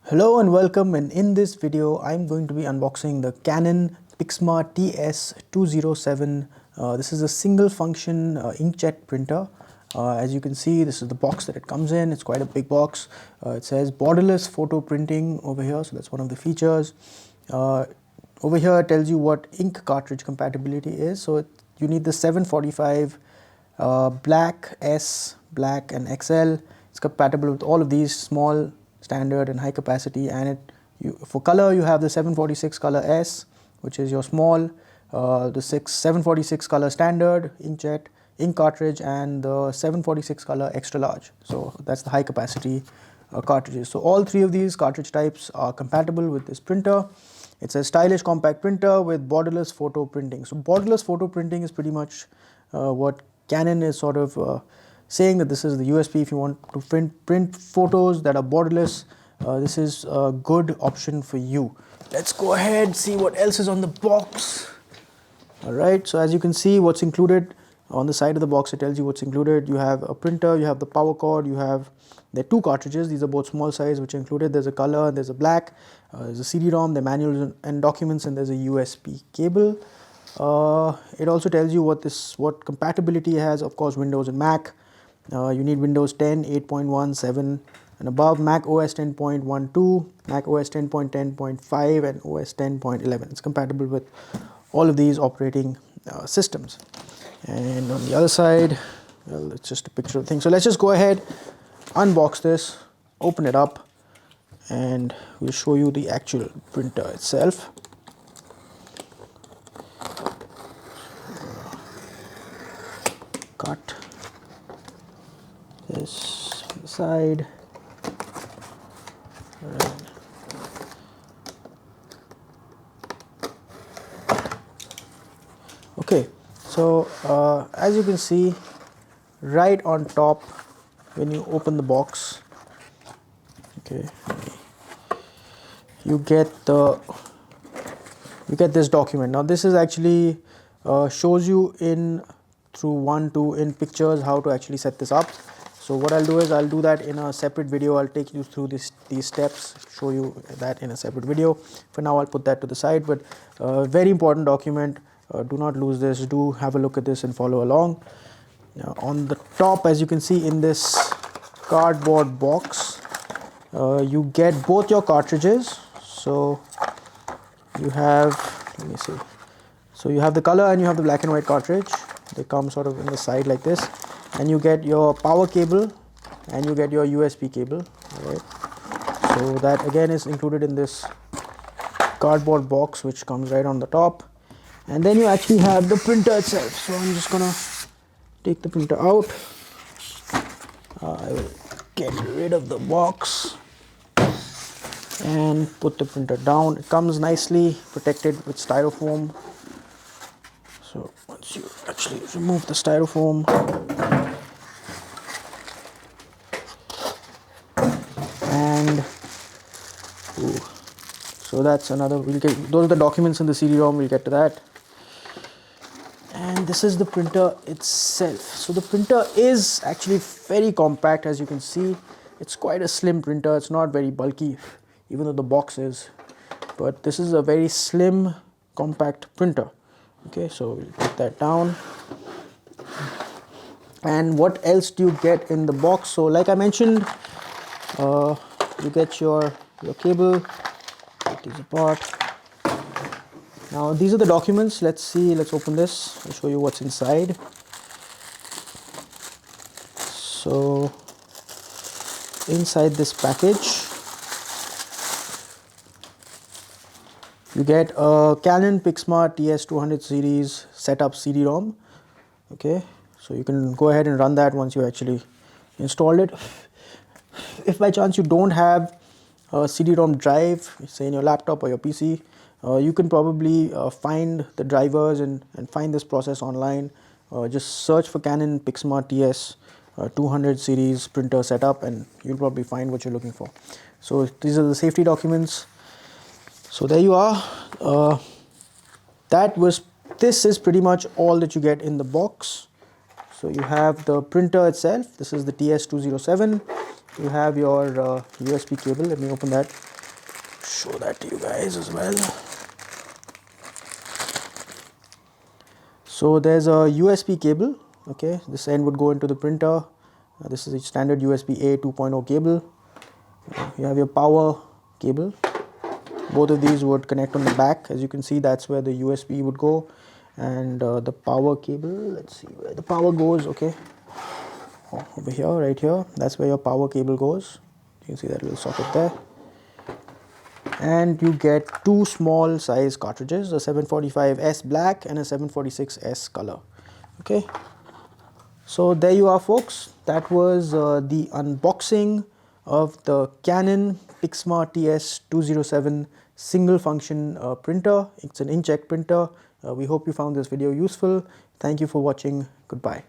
Hello and welcome, and in this video I'm going to be unboxing the Canon Pixma TS207. This is a single function inkjet printer. As you can see, this is the box that it comes in. It's quite a big box. It says borderless photo printing over here, so that's one of the features. Over here it tells you what ink cartridge compatibility is. So you need the 745 black, S, black and XL. It's compatible with all of these, small, standard and high capacity, and for color you have the 746 color S, which is your small, the 746 color standard inkjet ink cartridge, and the 746 color extra large. So that's the high capacity cartridges. So all three of these cartridge types are compatible with this printer. It's a stylish compact printer with borderless photo printing. So borderless photo printing is pretty much what Canon is sort of saying, that this is the USP. If you want to print photos that are borderless, this is a good option for you. Let's go ahead, see what else is on the box. Alright, so as you can see, what's included on the side of the box, it tells you what's included. You have a printer, you have the power cord, there are two cartridges. These are both small size, which are included. There's a color, there's a black, there's a CD-ROM, the manuals and documents, and there's a USB cable. It also tells you what compatibility it has. Of course, Windows and Mac. You need Windows 10, 8.1, 7 and above, Mac OS 10.12, Mac OS 10.10.5 and OS 10.11. It's compatible with all of these operating systems. And on the other side, well, it's just a picture of the thing. So let's just go ahead, unbox this, open it up, and we'll show you the actual printer itself. Cut this on the side. Right. Okay, so as you can see, right on top when you open the box, okay, you get this document. Now this is actually shows you in pictures how to actually set this up. So what I'll do is I'll do that in a separate video. I'll take you through these steps, show you that in a separate video. For now, I'll put that to the side, but very important document. Do not lose this. Do have a look at this and follow along. Now, on the top, as you can see in this cardboard box, you get both your cartridges. So you have, let me see. So you have the color and you have the black and white cartridge. They come sort of in the side like this, and you get your power cable and you get your USB cable. Right. So that again is included in this cardboard box, which comes right on the top. And then you actually have the printer itself. So I'm just gonna take the printer out. I will get rid of the box and put the printer down. It comes nicely protected with styrofoam. So once you actually remove the styrofoam, and so that's another, those are the documents in the CD-ROM, we'll get to that. And this is the printer itself. So the printer is actually very compact, as you can see. It's quite a slim printer. It's not very bulky, even though the box is, but this is a very slim, compact printer. Okay, so we'll put that down. And what else do you get in the box? So like I mentioned, you get your cable. Take these apart. Now these are the documents. Let's see, let's open this. I'll show you what's inside. So inside this package, you get a Canon Pixma TS200 series setup CD-ROM. Okay, so you can go ahead and run that once you actually installed it. If by chance you don't have a CD-ROM drive, say in your laptop or your PC, you can probably find the drivers and find this process online. Just search for Canon Pixma TS200 series printer setup and you'll probably find what you're looking for. So these are the safety documents. So there you are. This is pretty much all that you get in the box. So you have the printer itself. This is the TS207. You have your USB cable. Let me open that. show that to you guys as well. So there's a USB cable. Okay, this end would go into the printer. This is a standard USB-A 2.0 cable. You have your power cable. Both of these would connect on the back. As you can see, that's where the USB would go, and the power cable, let's see where the power goes. Okay, over here, right here, that's where your power cable goes. You can see that little socket there. And you get two small size cartridges, a 745S black and a 746S color. Okay, so there you are, folks. That was the unboxing of the Canon Pixma TS207 single function printer. It's an inkjet printer. We hope you found this video useful. Thank you for watching. Goodbye.